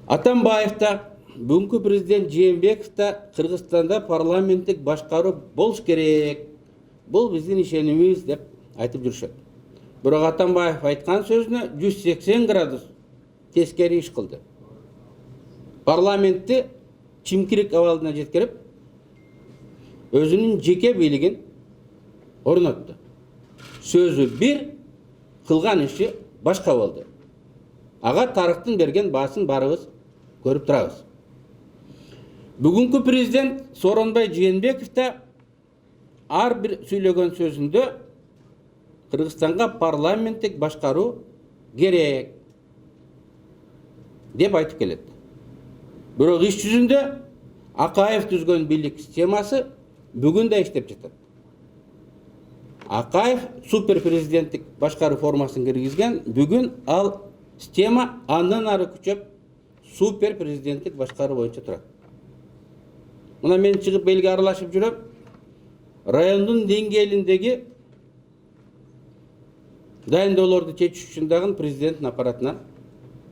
Атамбаев та, бүгүнкү президент Жээнбеков та Кыргызстанда парламенттик башкаруу болуш керек. Бул биздин ишенимибиз деп айтып жүрүшөт. Бирок Атамбаев айткан сөзүнө 180 градус тескери иш кылды. Парламентти чимкирик абалына жеткирип, өзүнүн жеке бийлигин орнотту. Сөзү бир, кылган иши башка болду. Ага тарыхтын берген баасын барыбыз көрүп турабыз. Бүгүнкү президент Сооронбай Жээнбеков та ар бир сүйлөгөн сөзүндө Кыргызстанга парламенттик башкаруу керек деп айтып келет. Бирок иш жүзүндө Акаев түзгөн бийлик системасы бүгүн да иштеп жатат. Акаев супер президенттик башкаруу формасын киргизген, бүгүн ал система андан ары күчөп супер президенттик башкаруу боюнча турат. Мына мен чыгып элге аралашып жүрөм. Райондун деңгээлиндеги дайындоолорду чечиш үчүн дагы президенттин аппаратынан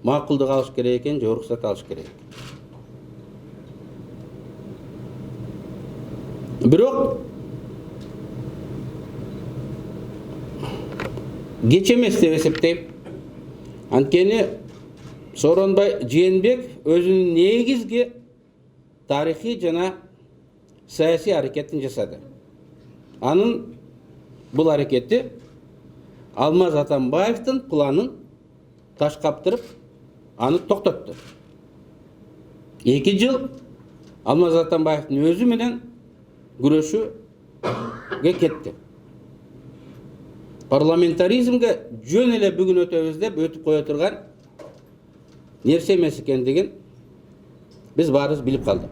макулдук алыш керек экен, же уруксат алыш керек. Бирок кеч эмес деп эсептейм. Анткени Сооронбай Жээнбеков өзүнүн негизги тарыхый жана саясий аракетин жасады. Анын бул аракети Алмаз Атамбаевдин планын таш каптырып, аны токтотту. 2 жыл Алмаз Атамбаевдин өзү менен күрөшүүгө кетти. Парламентаризмге жөн эле бүгүн өтөбүз деп өтүп кое турган нерсе эмес экендигин биз баарыбыз билип калдык.